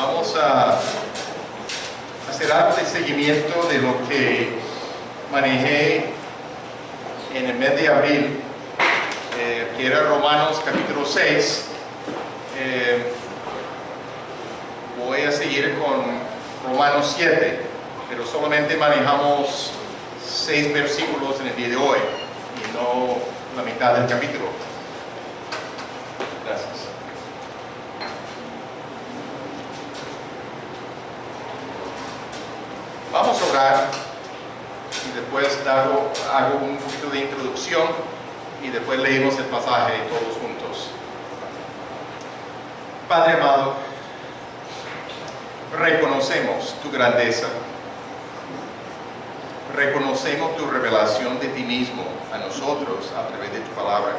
Vamos a hacer algo de seguimiento de lo que manejé en el mes de abril, que era Romanos capítulo 6. Voy a seguir con Romanos 7, pero solamente manejamos 6 versículos en el día de hoy y no la mitad del capítulo. Gracias. Vamos a orar y después hago un poquito de introducción y después leemos el pasaje todos juntos. Padre amado, reconocemos tu grandeza, reconocemos tu revelación de ti mismo a nosotros a través de tu palabra.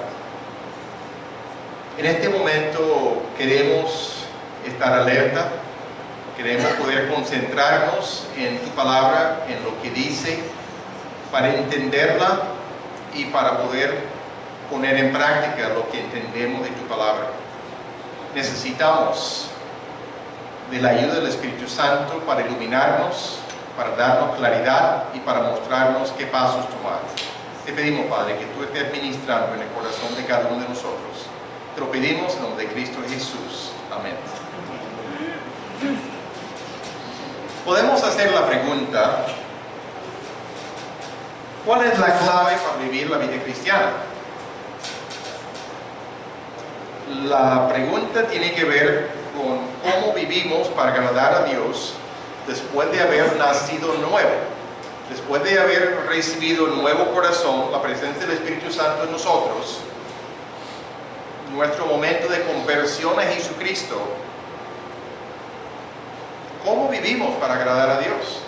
En este momento queremos estar alerta, queremos poder concentrarnos en tu palabra, en lo que dice, para entenderla y para poder poner en práctica lo que entendemos de tu palabra. Necesitamos de la ayuda del Espíritu Santo para iluminarnos, para darnos claridad y para mostrarnos qué pasos tomar. Te pedimos, Padre, que tú estés ministrando en el corazón de cada uno de nosotros. Te lo pedimos en nombre de Cristo Jesús. Amén. Podemos hacer la pregunta: ¿cuál es la clave para vivir la vida cristiana? La pregunta tiene que ver con cómo vivimos para agradar a Dios después de haber nacido nuevo, después de haber recibido un nuevo corazón, la presencia del Espíritu Santo en nosotros, nuestro momento de conversión a Jesucristo. ¿Cómo vivimos para agradar a Dios?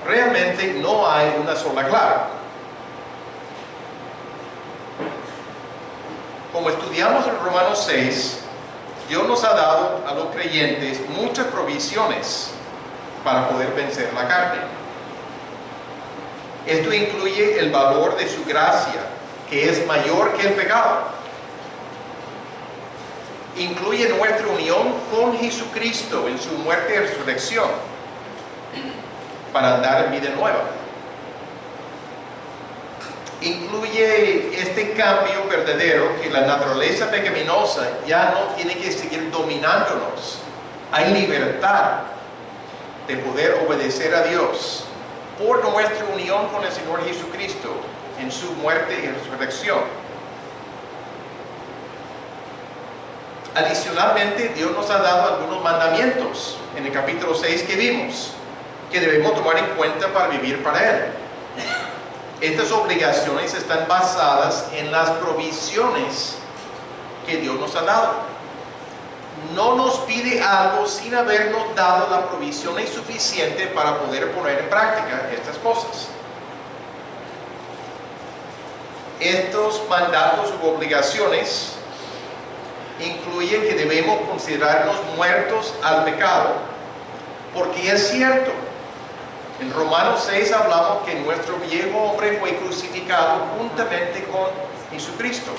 Realmente no hay una sola clave. Como estudiamos en Romanos 6, Dios nos ha dado a los creyentes muchas provisiones para poder vencer la carne. Esto incluye el valor de su gracia, que es mayor que el pecado. Incluye nuestra unión con Jesucristo en su muerte y resurrección para andar en vida nueva. Incluye este cambio verdadero, que la naturaleza pecaminosa ya no tiene que seguir dominándonos. Hay libertad de poder obedecer a Dios por nuestra unión con el Señor Jesucristo en su muerte y resurrección. Adicionalmente, Dios nos ha dado algunos mandamientos en el capítulo 6 que vimos, que debemos tomar en cuenta para vivir para Él. Estas obligaciones están basadas en las provisiones que Dios nos ha dado. No nos pide algo sin habernos dado la provisión suficiente para poder poner en práctica estas cosas. Estos mandatos u obligaciones incluyen que debemos considerarnos muertos al pecado, porque es cierto, en Romanos 6 hablamos que nuestro viejo hombre fue crucificado juntamente con Jesucristo.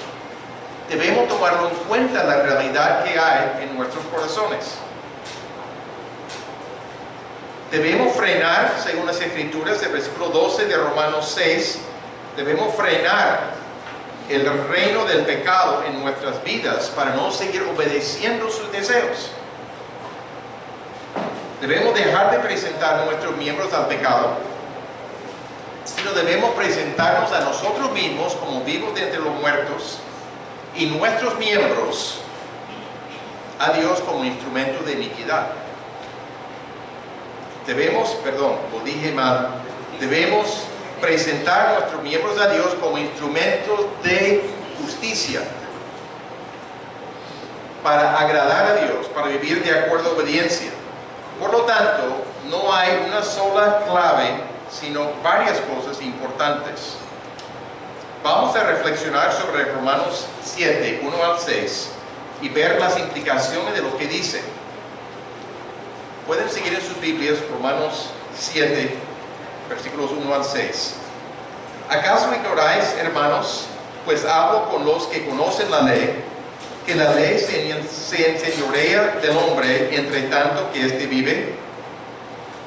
Debemos tomarlo en cuenta, la realidad que hay en nuestros corazones. Debemos frenar, según las Escrituras, el versículo 12 de Romanos 6, debemos frenar el reino del pecado en nuestras vidas para no seguir obedeciendo sus deseos. Debemos dejar de presentar a nuestros miembros al pecado, sino debemos presentarnos a nosotros mismos como vivos de entre los muertos y nuestros miembros a Dios como instrumento de iniquidad. Debemos presentar a nuestros miembros a Dios como instrumentos de justicia para agradar a Dios, para vivir de acuerdo a obediencia. Por lo tanto, no hay una sola clave, sino varias cosas importantes. Vamos a reflexionar sobre Romanos 7, 1 al 6 y ver las implicaciones de lo que dice. Pueden seguir en sus Biblias Romanos 7, versículos 1 al 6. ¿Acaso ignoráis, hermanos, pues hablo con los que conocen la ley, que la ley se enseñorea del hombre entre tanto que éste vive?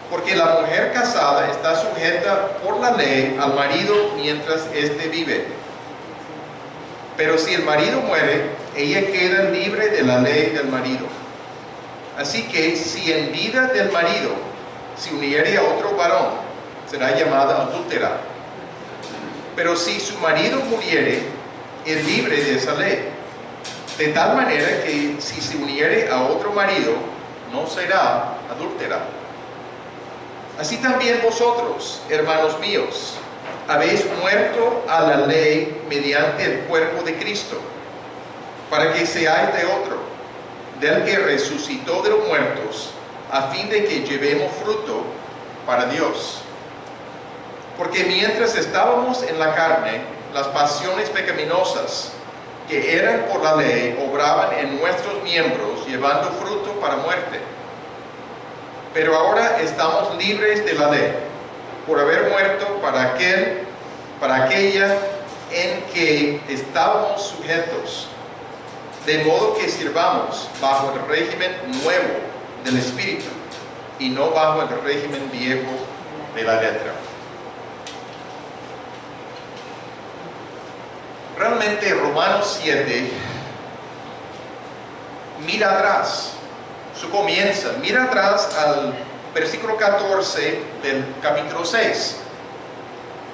Porque la mujer casada está sujeta por la ley al marido mientras éste vive. Pero si el marido muere, ella queda libre de la ley del marido. Así que si en vida del marido se uniere a otro varón, será llamada adúltera. Pero si su marido muriere, es libre de esa ley. De tal manera que si se uniere a otro marido, no será adúltera. Así también vosotros, hermanos míos, habéis muerto a la ley mediante el cuerpo de Cristo, para que seáis de otro, del que resucitó de los muertos, a fin de que llevemos fruto para Dios. Porque mientras estábamos en la carne, las pasiones pecaminosas que eran por la ley obraban en nuestros miembros, llevando fruto para muerte. Pero ahora estamos libres de la ley, por haber muerto para aquella en que estábamos sujetos, de modo que sirvamos bajo el régimen nuevo del Espíritu y no bajo el régimen viejo de la letra. Realmente Romanos 7 mira atrás. Mira atrás al versículo 14 del capítulo 6.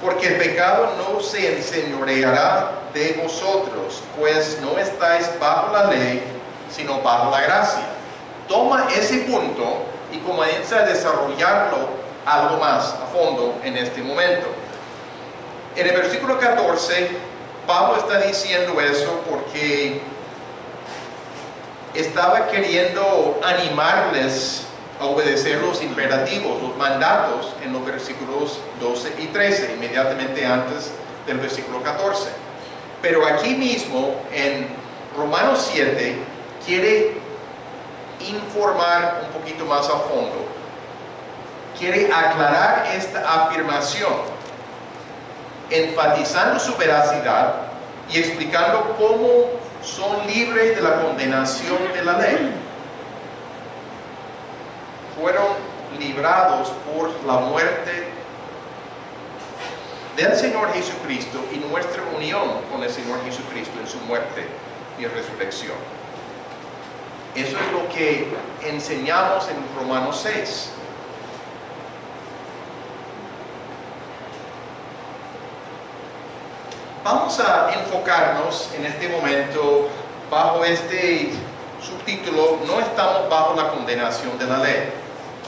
Porque el pecado no se enseñoreará de vosotros, pues no estáis bajo la ley, sino bajo la gracia. Toma ese punto y comienza a desarrollarlo algo más a fondo en este momento. En el versículo 14, Pablo está diciendo eso porque estaba queriendo animarles a obedecer los imperativos, los mandatos en los versículos 12 y 13, inmediatamente antes del versículo 14. Pero aquí mismo, en Romanos 7, quiere informar un poquito más a fondo. Quiere aclarar esta afirmación, enfatizando su veracidad y explicando cómo son libres de la condenación de la ley. Fueron librados por la muerte del Señor Jesucristo y nuestra unión con el Señor Jesucristo en su muerte y resurrección. Eso es lo que enseñamos en Romanos 6. Vamos a enfocarnos en este momento bajo este subtítulo: no estamos bajo la condenación de la ley.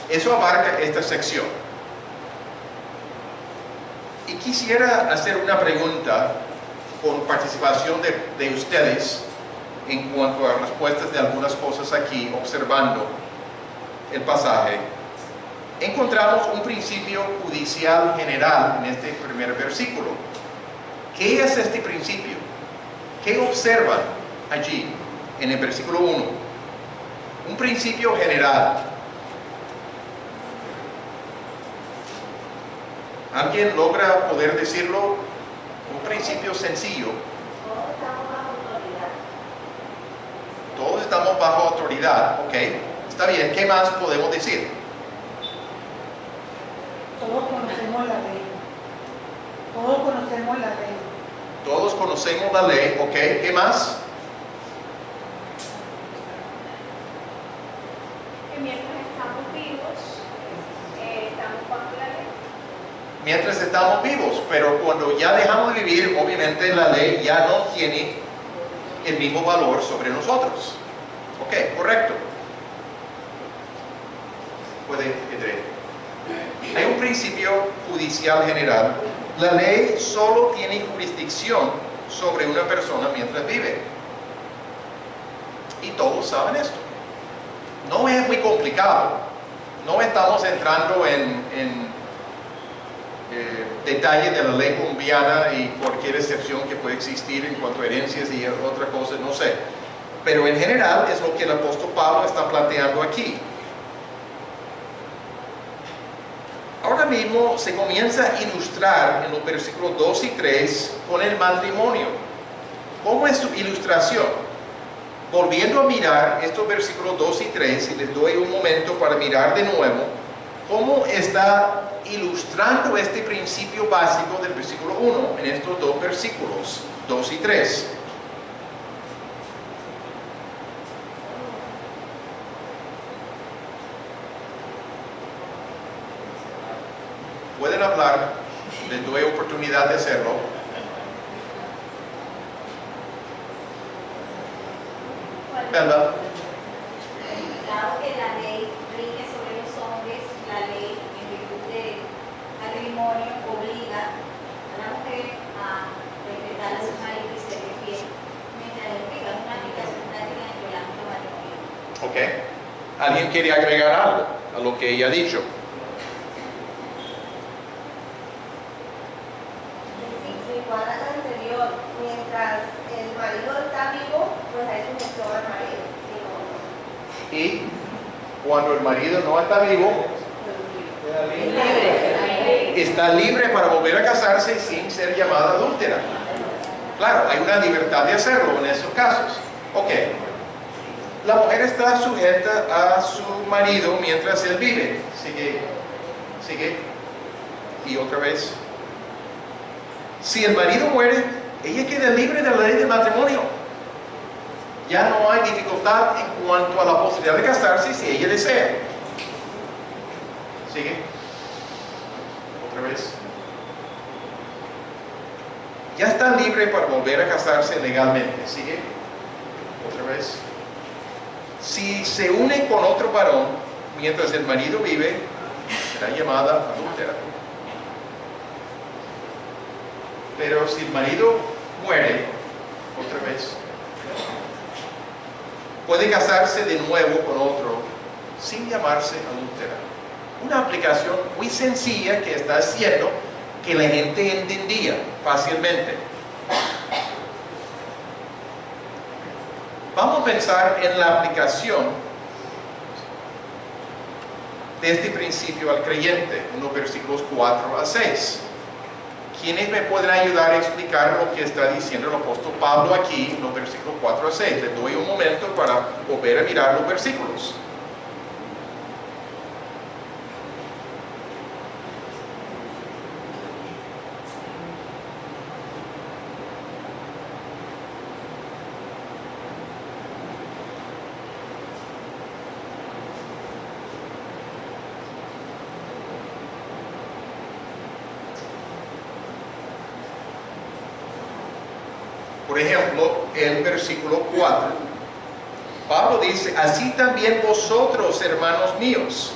Eso abarca esta sección. Y quisiera hacer una pregunta con participación de ustedes en cuanto a respuestas de algunas cosas aquí, observando el pasaje. Encontramos un principio judicial general en este primer versículo. ¿Qué es este principio? ¿Qué observan allí en el versículo 1? Un principio general. ¿Alguien logra poder decirlo? Un principio sencillo. Todos estamos bajo autoridad, ok. Está bien, ¿qué más podemos decir? Todos conocemos la ley. Todos conocemos la ley. Todos conocemos la ley, ok. ¿Qué más? Que mientras estamos vivos, estamos bajo la ley. Mientras estamos vivos, pero cuando ya dejamos de vivir, obviamente la ley ya no tiene el mismo valor sobre nosotros. Ok, correcto. Puede entrar. Hay un principio judicial general. La ley solo tiene jurisdicción sobre una persona mientras vive. Y todos saben esto. No es muy complicado. No estamos entrando en detalles de la ley colombiana y cualquier excepción que puede existir en cuanto a herencias y otra cosa, no sé. Pero en general es lo que el apóstol Pablo está planteando aquí. Ahora mismo se comienza a ilustrar en los versículos 2 y 3 con el matrimonio. ¿Cómo es su ilustración? volviendo a mirar estos versículos 2 y 3, y les doy un momento para mirar de nuevo cómo está ilustrando este principio básico del versículo 1 en estos dos versículos, 2 y 3. Pueden hablar, les doy oportunidad de hacerlo. Belva. Dado que la ley rige sobre los hombres, la ley en virtud del matrimonio obliga a la mujer a respetar a su marido y ser fiel, mientras implica una aplicación práctica en el ámbito matrimonial. Ok. ¿Alguien quiere agregar algo a lo que ella ha dicho? Igual a la anterior, mientras el marido está vivo, pues hay sujeción al marido. Y cuando el marido no está vivo, está libre para volver a casarse sin ser llamada adúltera. Claro, hay una libertad de hacerlo en esos casos. Ok. La mujer está sujeta a su marido mientras él vive. Sigue. Y otra vez. Si el marido muere, ella queda libre de la ley del matrimonio. Ya no hay dificultad en cuanto a la posibilidad de casarse si ella desea. Sigue. Otra vez. Ya está libre para volver a casarse legalmente. Sigue. Otra vez. Si se une con otro varón mientras el marido vive, será llamada adúltera. Pero si el marido muere, otra vez, puede casarse de nuevo con otro sin llamarse adúltera. Una aplicación muy sencilla que está haciendo que la gente entendía fácilmente. Vamos a pensar en la aplicación de este principio al creyente en los versículos 4 a 6. ¿Quiénes me pueden ayudar a explicar lo que está diciendo el apóstol Pablo aquí en los versículos 4 a 6? Les doy un momento para volver a mirar los versículos. Por ejemplo, el versículo 4. Pablo dice, así también vosotros, hermanos míos.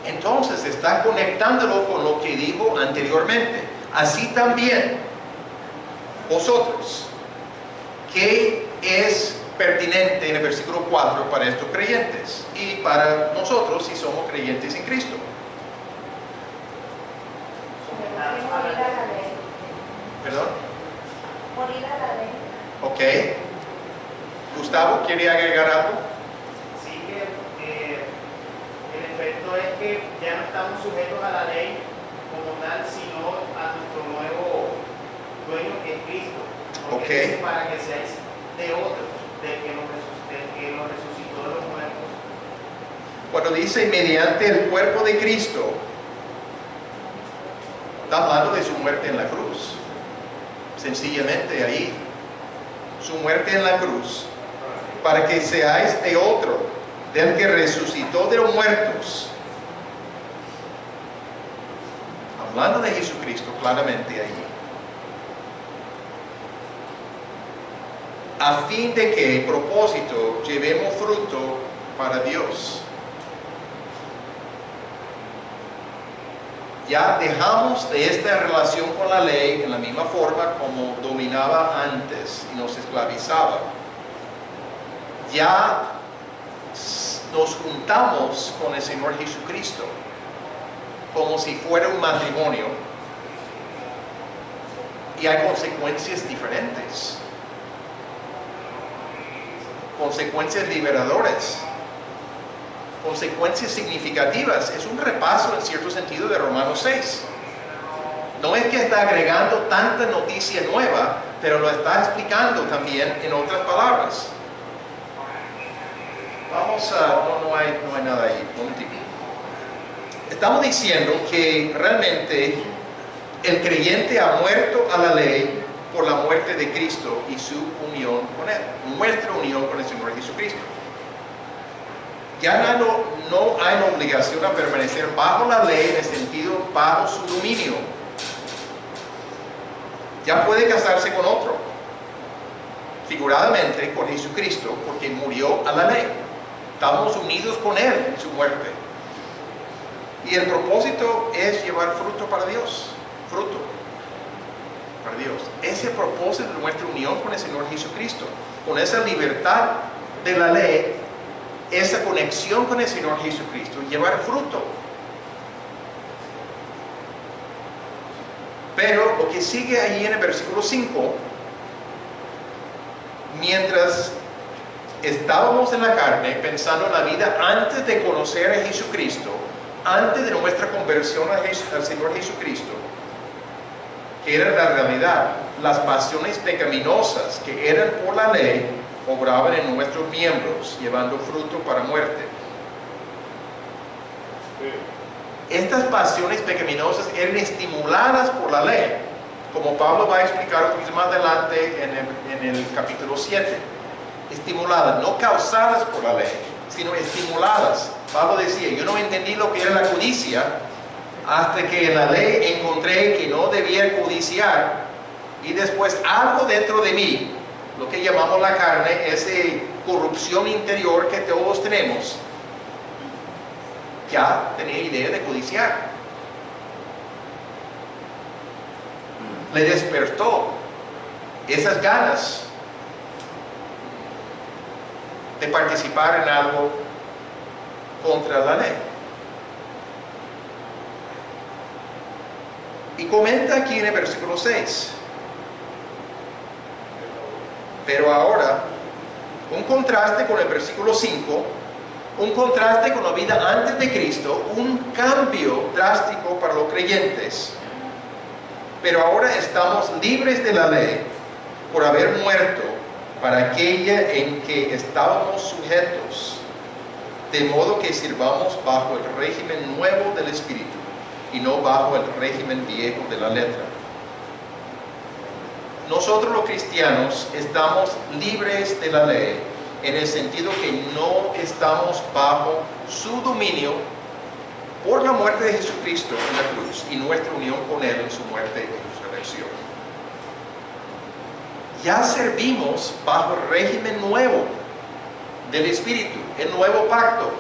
Entonces está conectándolo con lo que dijo anteriormente. Así también vosotros. ¿Qué es pertinente en el versículo 4 para estos creyentes? Y para nosotros si somos creyentes en Cristo. ¿Perdón? Morir a la ley. Ok. Gustavo, ¿quiere agregar algo? Sí, que el efecto es que ya no estamos sujetos a la ley como tal, sino a nuestro nuevo dueño que es Cristo. Porque Ok. dice para que seáis de otro, del que nos resucitó de los muertos. Cuando dice mediante el cuerpo de Cristo, está hablando de su muerte en la cruz. Sencillamente ahí, su muerte en la cruz, para que seáis de otro, del que resucitó de los muertos. Hablando de Jesucristo claramente ahí. A fin de que, propósito, llevemos fruto para Dios. Ya dejamos de esta relación con la ley en la misma forma como dominaba antes y nos esclavizaba. Ya nos juntamos con el Señor Jesucristo como si fuera un matrimonio y hay consecuencias diferentes, consecuencias liberadoras, consecuencias significativas. Es un repaso en cierto sentido de Romanos 6. No es que está agregando tanta noticia nueva, pero lo está explicando también en otras palabras. no hay nada ahí. Un momentito. Estamos diciendo que realmente el creyente ha muerto a la ley por la muerte de Cristo y su unión con Él. Nuestra unión con el Señor Jesucristo. Ya no hay la obligación a permanecer bajo la ley en el sentido bajo su dominio. Ya puede casarse con otro, figuradamente con Jesucristo, porque murió a la ley. Estamos unidos con Él en su muerte. Y el propósito es llevar fruto para Dios. Fruto para Dios. Ese propósito de nuestra unión con el Señor Jesucristo, con esa libertad de la ley, esa conexión con el Señor Jesucristo, llevar fruto. Pero lo que sigue ahí en el versículo 5, mientras estábamos en la carne, pensando en la vida antes de conocer a Jesucristo, antes de nuestra conversión al Señor Jesucristo, que era la realidad, las pasiones pecaminosas que eran por la ley, obraban en nuestros miembros, llevando fruto para muerte. Estas pasiones pecaminosas eran estimuladas por la ley, como Pablo va a explicar un poquito más adelante en el capítulo 7. Estimuladas, no causadas por la ley, sino estimuladas. Pablo decía, yo no entendí lo que era la codicia hasta que en la ley encontré que no debía codiciar, y después algo dentro de mí, lo que llamamos la carne, esa corrupción interior que todos tenemos, ya tenía idea de codiciar. Le despertó esas ganas de participar en algo contra la ley. Y comenta aquí en el versículo 6. Pero ahora, un contraste con el versículo 5, un contraste con la vida antes de Cristo, un cambio drástico para los creyentes. Pero ahora estamos libres de la ley por haber muerto para aquella en que estábamos sujetos, de modo que sirvamos bajo el régimen nuevo del Espíritu y no bajo el régimen viejo de la letra. Nosotros los cristianos estamos libres de la ley en el sentido que no estamos bajo su dominio por la muerte de Jesucristo en la cruz y nuestra unión con Él en su muerte y resurrección. Ya servimos bajo el régimen nuevo del Espíritu, el nuevo pacto,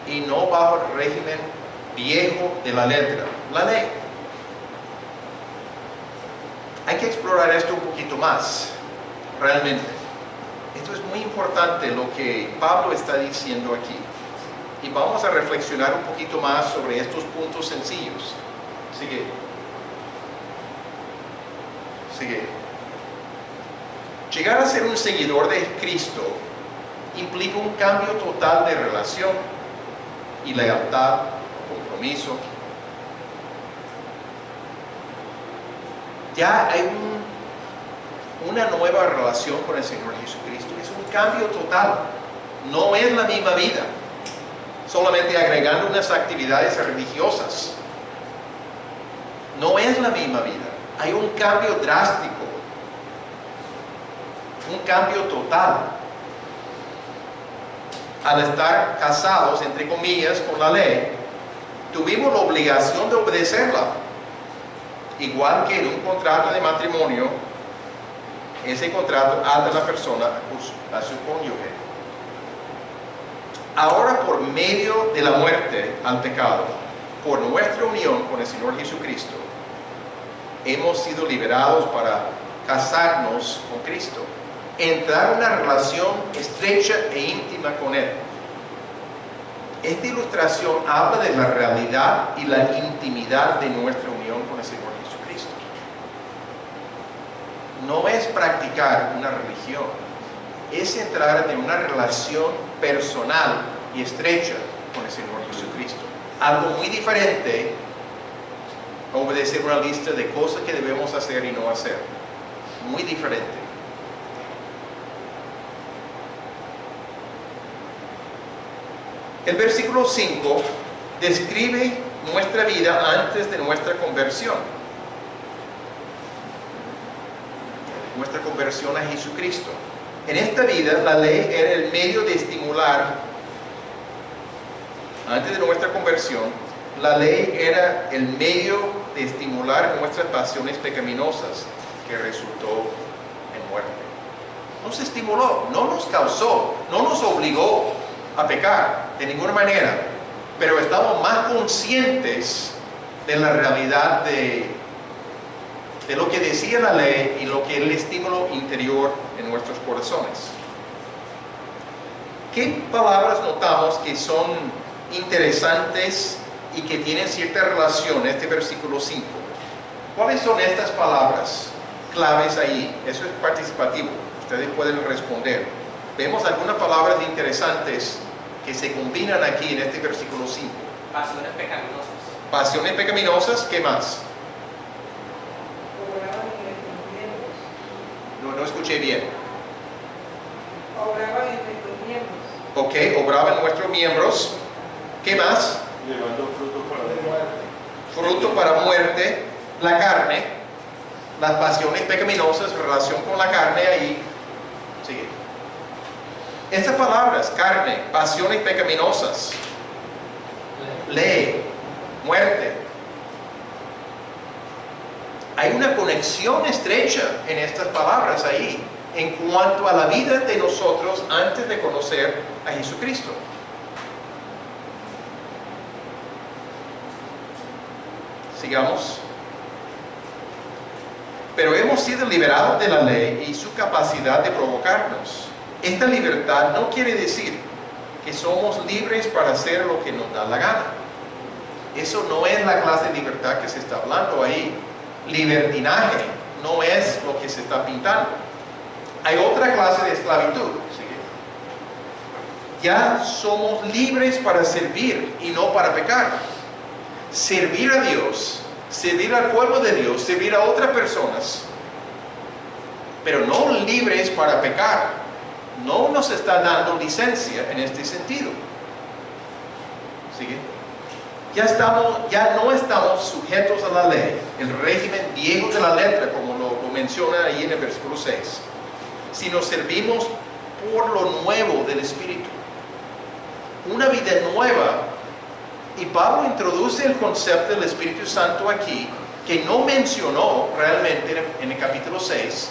y no bajo el régimen viejo de la letra, la ley. Hay que explorar esto un poquito más, realmente. Esto es muy importante lo que Pablo está diciendo aquí. Y vamos a reflexionar un poquito más sobre estos puntos sencillos. Sigue. Llegar a ser un seguidor de Cristo implica un cambio total de relación y lealtad, compromiso. Ya hay una nueva relación con el Señor Jesucristo. Es un cambio total. No es la misma vida, solamente agregando unas actividades religiosas. No es la misma vida. Hay un cambio drástico, un cambio total. Al estar casados, entre comillas, con la ley, tuvimos la obligación de obedecerla. Igual que en un contrato de matrimonio, ese contrato ata a la persona a su cónyuge. Ahora, por medio de la muerte al pecado, por nuestra unión con el Señor Jesucristo, hemos sido liberados para casarnos con Cristo, entrar en una relación estrecha e íntima con Él. Esta ilustración habla de la realidad y la intimidad de nuestra unión con el Señor Jesucristo. No es practicar una religión, es entrar en una relación personal y estrecha con el Señor Jesucristo. Algo muy diferente a obedecer una lista de cosas que debemos hacer y no hacer. Muy diferente. El versículo 5 describe nuestra vida antes de nuestra conversión. Nuestra conversión a Jesucristo. En esta vida la ley era el medio de estimular, antes de nuestra conversión, la ley era el medio de estimular nuestras pasiones pecaminosas, que resultó en muerte. Nos estimuló, no nos causó, no nos obligó a pecar de ninguna manera, pero estamos más conscientes de la realidad de lo que decía la ley y lo que es el estímulo interior en nuestros corazones. ¿Qué palabras notamos que son interesantes y que tienen cierta relación en este versículo 5? ¿Cuáles son estas palabras claves ahí? Eso es participativo, ustedes pueden responder. Vemos algunas palabras interesantes que se combinan aquí en este versículo 5. Pasiones pecaminosas. Pasiones pecaminosas, ¿qué más? No escuché bien. Obraban entre tus miembros. Ok, obraban nuestros miembros. ¿Qué más? Llevando fruto para la muerte. Fruto para muerte, la carne, las pasiones pecaminosas, relación con la carne, ahí sigue. Estas palabras, carne, pasiones pecaminosas, ley, muerte. Hay una conexión estrecha en estas palabras ahí, en cuanto a la vida de nosotros antes de conocer a Jesucristo. Sigamos. Pero hemos sido liberados de la ley y su capacidad de provocarnos. Esta libertad no quiere decir que somos libres para hacer lo que nos da la gana. Eso no es la clase de libertad que se está hablando ahí. Libertinaje no es lo que se está pintando. Hay otra clase de esclavitud. Ya somos libres para servir y no para pecar. Servir a Dios, servir al pueblo de Dios, servir a otras personas, pero no libres para pecar. No nos está dando licencia en este sentido. ¿Sigue? Ya no estamos sujetos a la ley, el régimen viejo de la letra, como lo menciona ahí en el versículo 6, sino servimos por lo nuevo del Espíritu. Una vida nueva. Y Pablo introduce el concepto del Espíritu Santo aquí, que no mencionó realmente en el capítulo 6.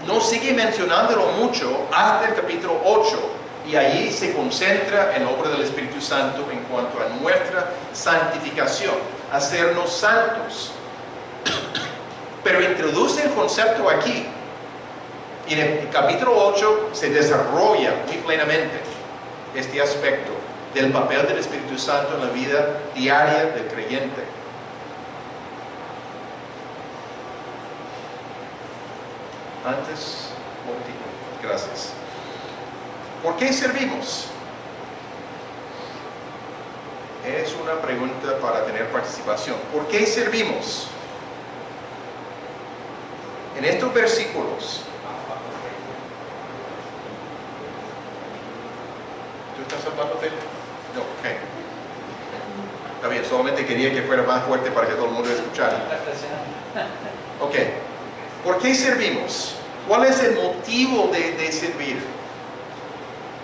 No sigue mencionándolo mucho hasta el capítulo 8, y allí se concentra en la obra del Espíritu Santo en cuanto a nuestra santificación, hacernos santos. Pero introduce el concepto aquí, y en el capítulo 8 se desarrolla muy plenamente este aspecto del papel del Espíritu Santo en la vida diaria del creyente. Antes, un momentito, gracias. ¿Por qué servimos? Es una pregunta para tener participación. ¿Por qué servimos? En estos versículos, ¿tú estás hablando de? No, ok. Está bien, solamente quería que fuera más fuerte para que todo el mundo escuchara. Ok. ¿Por qué servimos? ¿Cuál es el motivo de servir?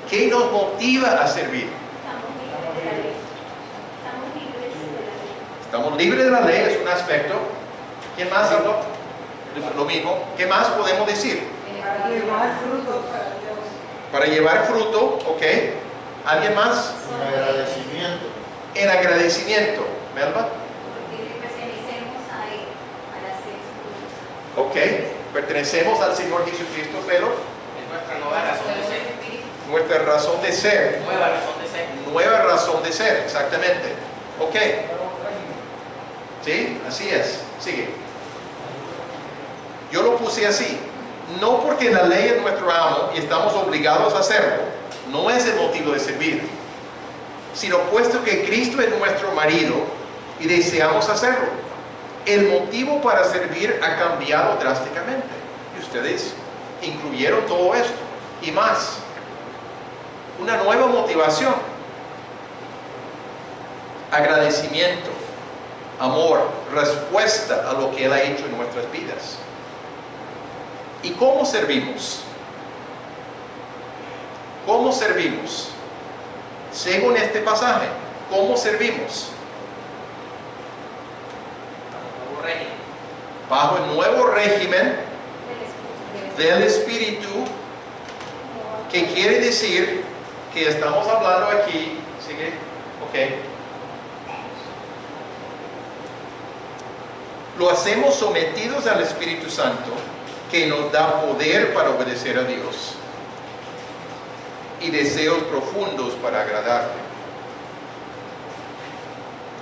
¿Qué nos motiva a servir? Estamos libres de la ley. Estamos libres de la ley. Estamos libres de la ley, es un aspecto. ¿Quién más habló? Lo mismo. ¿Qué más podemos decir? Para llevar fruto para Dios. Para llevar fruto, ok. ¿Alguien más? Un agradecimiento. En agradecimiento. ¿Melba? Porque le pertenecemos a Él, a la ser. Ok. Pertenecemos al Señor Jesucristo, pero Es nuestra nueva razón de ser. nuestra razón de ser. Nueva razón de ser. Nueva razón de ser, exactamente. Ok. ¿Sí? Así es. Sigue. Yo lo puse así. No porque la ley es nuestro amo y estamos obligados a hacerlo. No es el motivo de servir. Sino puesto que Cristo es nuestro marido y deseamos hacerlo. El motivo para servir ha cambiado drásticamente. Y ustedes incluyeron todo esto y más. una nueva motivación, agradecimiento, amor, respuesta a lo que Él ha hecho en nuestras vidas. ¿Y cómo servimos? ¿Cómo servimos? Según este pasaje, ¿cómo servimos? Bajo el nuevo régimen del Espíritu, que quiere decir que estamos hablando aquí, ¿sigue? Ok. Lo hacemos sometidos al Espíritu Santo, que nos da poder para obedecer a Dios y deseos profundos para agradarle.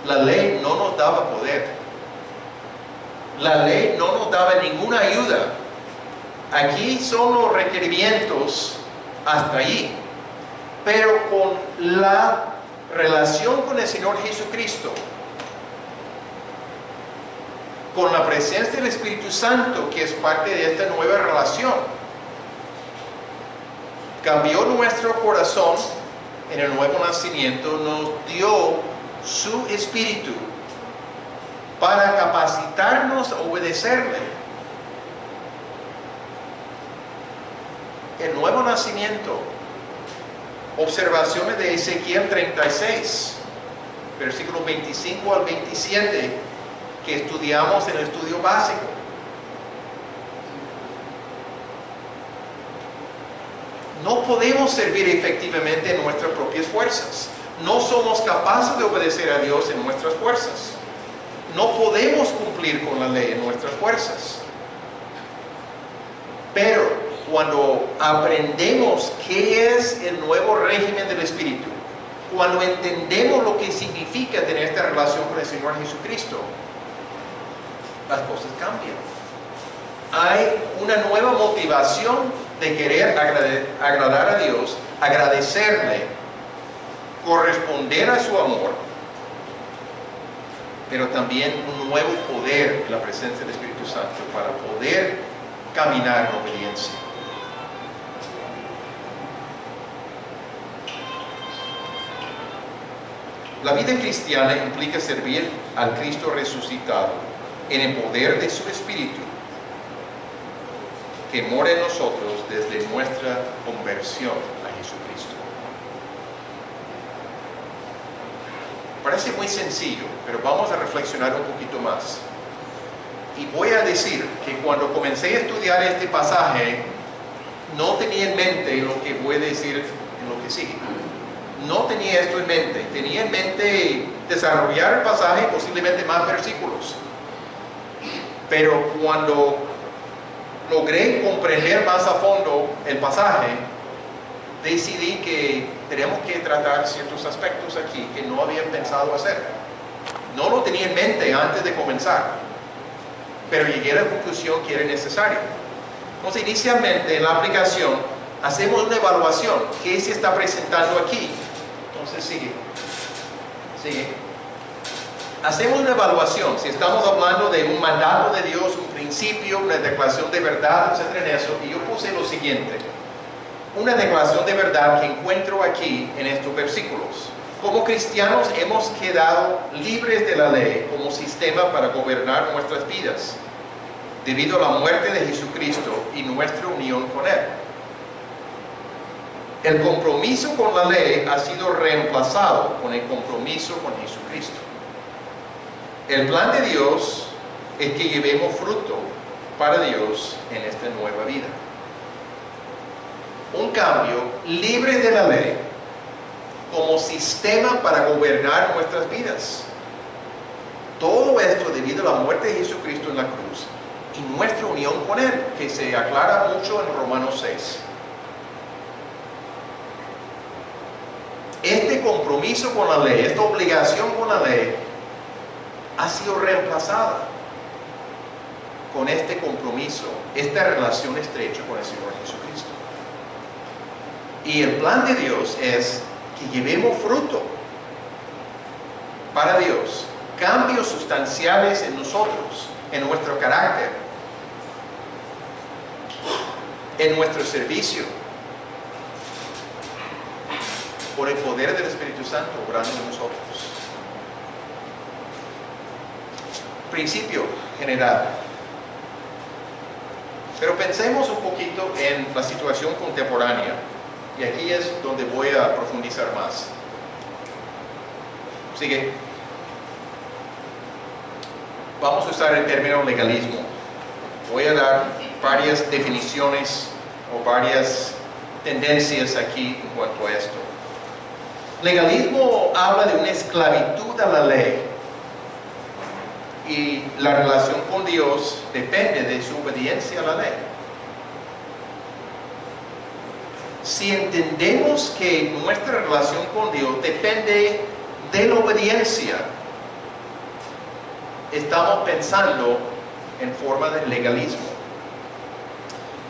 La ley no nos daba poder. La ley no nos daba ninguna ayuda. Aquí son los requerimientos hasta allí. Pero con la relación con el Señor Jesucristo, con la presencia del Espíritu Santo, que es parte de esta nueva relación, cambió nuestro corazón en el nuevo nacimiento, nos dio su Espíritu para capacitarnos a obedecerle. El nuevo nacimiento, observaciones de Ezequiel 36, versículos 25 al 27, que estudiamos en el estudio básico. No podemos servir efectivamente en nuestras propias fuerzas. No somos capaces de obedecer a Dios en nuestras fuerzas. No podemos cumplir con la ley en nuestras fuerzas. Pero cuando aprendemos qué es el nuevo régimen del Espíritu, cuando entendemos lo que significa tener esta relación con el Señor Jesucristo, las cosas cambian. Hay una nueva motivación de querer agradar a Dios, agradecerle, corresponder a su amor, pero también un nuevo poder en la presencia del Espíritu Santo para poder caminar en obediencia. La vida cristiana implica servir al Cristo resucitado en el poder de su Espíritu, que mora en nosotros desde nuestra conversión a Jesucristo. Parece muy sencillo, pero vamos a reflexionar un poquito más. Y voy a decir que cuando comencé a estudiar este pasaje, no tenía en mente lo que voy a decir en lo que sigue. No tenía esto en mente. Tenía en mente desarrollar el pasaje y posiblemente más versículos. Pero cuando logré comprender más a fondo el pasaje, decidí que tenemos que tratar ciertos aspectos aquí que no había pensado hacer. No lo tenía en mente antes de comenzar, pero llegué a la conclusión que era necesario. Entonces, inicialmente en la aplicación hacemos una evaluación. ¿Qué se está presentando aquí? Entonces sigue. Hacemos una evaluación. Si estamos hablando de un mandato de Dios, un principio, una declaración de verdad, etc. en eso, y yo puse lo siguiente. Una declaración de verdad que encuentro aquí en estos versículos. Como cristianos hemos quedado libres de la ley como sistema para gobernar nuestras vidas, debido a la muerte de Jesucristo y nuestra unión con Él. El compromiso con la ley ha sido reemplazado con el compromiso con Jesucristo. El plan de Dios es que llevemos fruto para Dios en esta nueva vida. Un cambio libre de la ley como sistema para gobernar nuestras vidas. Todo esto debido a la muerte de Jesucristo en la cruz y nuestra unión con Él, que se aclara mucho en Romanos 6. Este compromiso con la ley, esta obligación con la ley, ha sido reemplazada con este compromiso, esta relación estrecha con el Señor Jesucristo. Y el plan de Dios es que llevemos fruto para Dios, cambios sustanciales en nosotros, en nuestro carácter, en nuestro servicio. por el poder del Espíritu Santo obrando en nosotros. Principio general. Pero pensemos un poquito en la situación contemporánea, y aquí es donde voy a profundizar más. Sigue. Vamos a usar el término legalismo. Voy a dar varias definiciones o varias tendencias aquí en cuanto a esto. Legalismo habla de una esclavitud a la ley, y la relación con Dios depende de su obediencia a la ley. Si entendemos que nuestra relación con Dios depende de la obediencia, estamos pensando en forma de legalismo.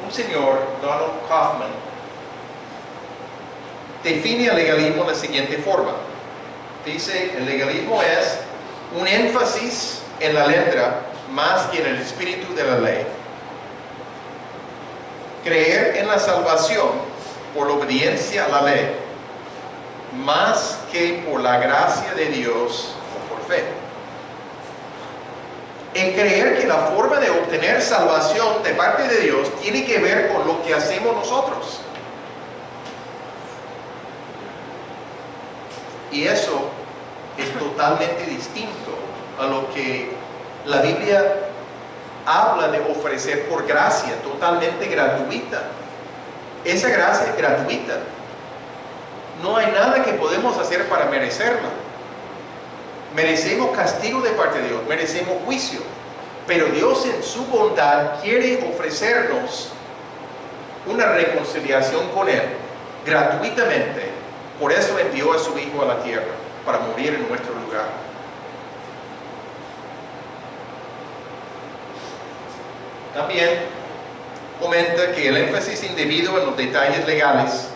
Un señor, Donald Kaufman, define el legalismo de la siguiente forma. Dice, el legalismo es un énfasis en la letra más que en el espíritu de la ley. Creer en la salvación por la obediencia a la ley más que por la gracia de Dios o por fe. En creer que la forma de obtener salvación de parte de Dios tiene que ver con lo que hacemos nosotros. Y eso es totalmente distinto a lo que la Biblia habla de ofrecer por gracia, totalmente gratuita. Esa gracia es gratuita. No hay nada que podemos hacer para merecerla. Merecemos castigo de parte de Dios, merecemos juicio. Pero Dios en su bondad quiere ofrecernos una reconciliación con Él gratuitamente. Por eso envió a su Hijo a la tierra, para morir en nuestro lugar. También comenta que el énfasis indebido en los detalles legales,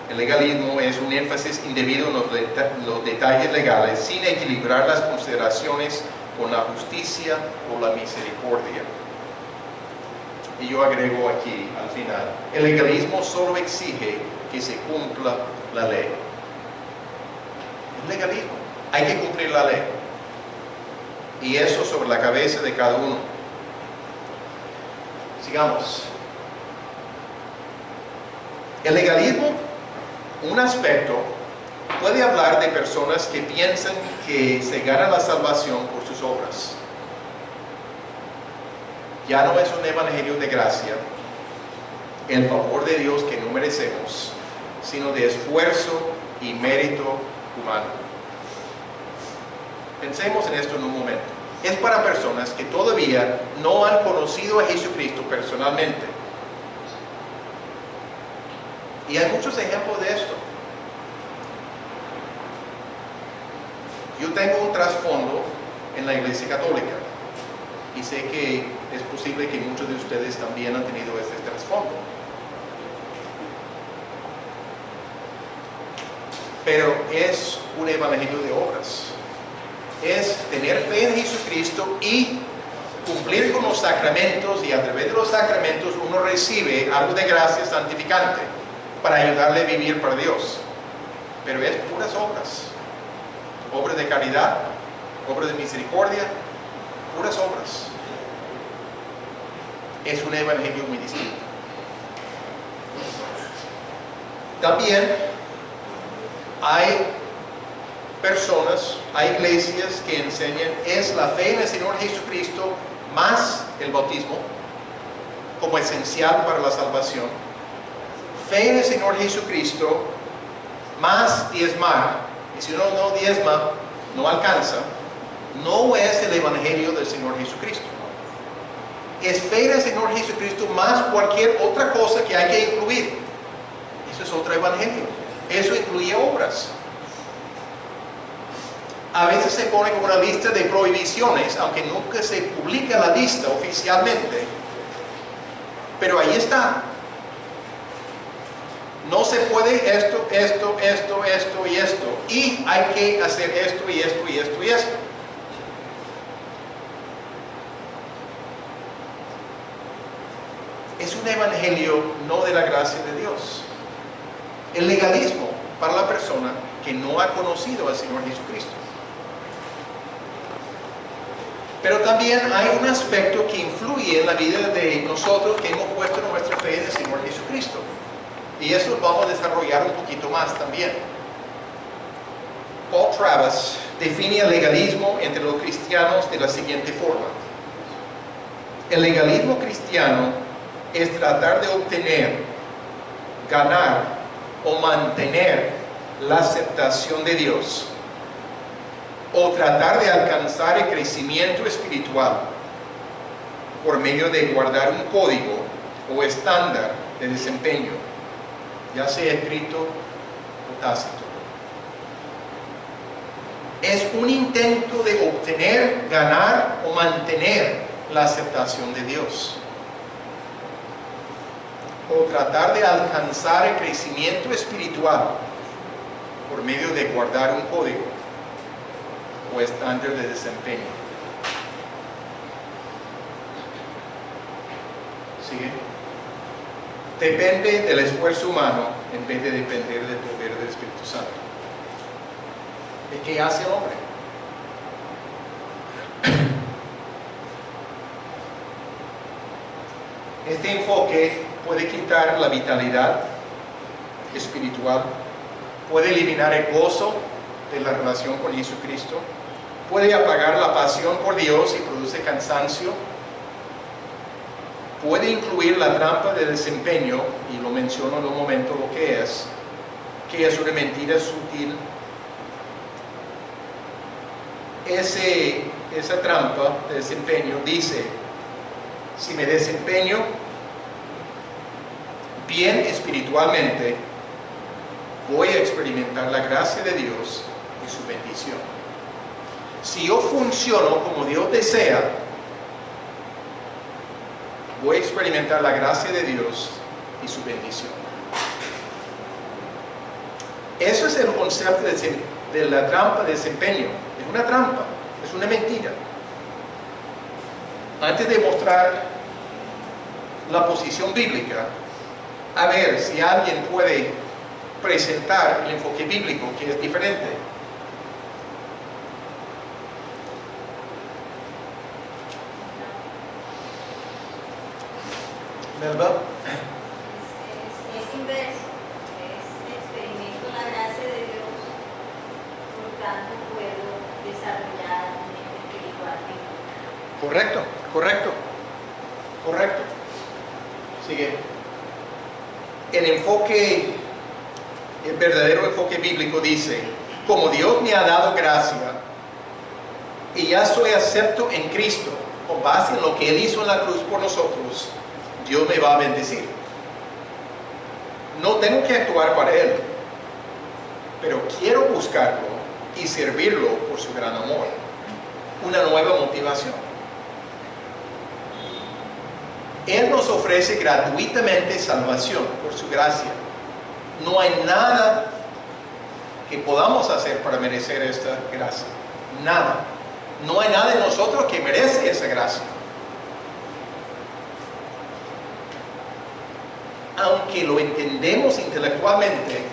el legalismo es un énfasis indebido en los detalles legales, sin equilibrar las consideraciones con la justicia o la misericordia. Y yo agrego aquí al final, el legalismo solo exige que se cumpla la ley. El legalismo, hay que cumplir la ley. Y eso sobre la cabeza de cada uno. Sigamos. El legalismo, un aspecto, puede hablar de personas que piensan que se gana la salvación por sus obras. Ya no es un evangelio de gracia, el favor de Dios que no merecemos, sino de esfuerzo y mérito humano. Pensemos en esto en un momento. Es para personas que todavía no han conocido a Jesucristo personalmente. Y hay muchos ejemplos de esto. Yo tengo un trasfondo en la Iglesia Católica y sé que es posible que muchos de ustedes también han tenido este trasfondo. Pero es un evangelio de obras. Es tener fe en Jesucristo y cumplir con los sacramentos, y a través de los sacramentos uno recibe algo de gracia santificante para ayudarle a vivir para Dios. Pero es puras obras. Obras de caridad, obras de misericordia, puras obras. Es un evangelio muy distinto. También hay personas, hay iglesias que enseñan es la fe en el Señor Jesucristo más el bautismo como esencial para la salvación. Fe en el Señor Jesucristo más diezmar. Y si uno no diezma, no alcanza. No es el evangelio del Señor Jesucristo. Es fe en el Señor Jesucristo más cualquier otra cosa que hay que incluir. Eso es otro evangelio. Eso incluye obras. A veces se pone como una lista de prohibiciones, aunque nunca se publica la lista oficialmente. Pero ahí está. No se puede esto, esto, esto, esto y esto. Y hay que hacer esto y esto y esto y esto. Es un evangelio no de la gracia de Dios. El legalismo para la persona que no ha conocido al Señor Jesucristo. Pero también hay un aspecto que influye en la vida de nosotros que hemos puesto nuestra fe en el Señor Jesucristo. Y eso lo vamos a desarrollar un poquito más también. Paul Travis define el legalismo entre los cristianos de la siguiente forma. El legalismo cristiano es tratar de obtener, ganar o mantener la aceptación de Dios, o tratar de alcanzar el crecimiento espiritual por medio de guardar un código o estándar de desempeño, ya sea escrito o tácito. Es un intento de obtener, ganar o mantener la aceptación de Dios, o tratar de alcanzar el crecimiento espiritual por medio de guardar un código o estándar de desempeño. ¿Sigue? Depende del esfuerzo humano en vez de depender del poder del Espíritu Santo. ¿Y qué hace el hombre? Este enfoque puede quitar la vitalidad espiritual, puede eliminar el gozo de la relación con Jesucristo, puede apagar la pasión por Dios y produce cansancio, puede incluir la trampa de desempeño, y lo menciono en un momento lo que es una mentira sutil. Esa trampa de desempeño dice: si me desempeño bien espiritualmente, voy a experimentar la gracia de Dios y su bendición. Si yo funciono como Dios desea, voy a experimentar la gracia de Dios y su bendición. Eso es el concepto de la trampa de desempeño. Es una trampa, es una mentira. Antes de mostrar la posición bíblica, a ver si alguien puede presentar el enfoque bíblico que es diferente. Melba. Es inverso, es experimento la gracia de Dios, por tanto puedo desarrollar un mente espiritual. Correcto. Sigue. El verdadero enfoque bíblico dice: como Dios me ha dado gracia y ya soy acepto en Cristo, con base en lo que Él hizo en la cruz por nosotros, Dios me va a bendecir. No tengo que actuar para Él, pero quiero buscarlo y servirlo por su gran amor. Una nueva motivación. Él nos ofrece gratuitamente salvación por su gracia. No hay nada que podamos hacer para merecer esta gracia. Nada. No hay nada en nosotros que merece esa gracia. Aunque lo entendemos intelectualmente,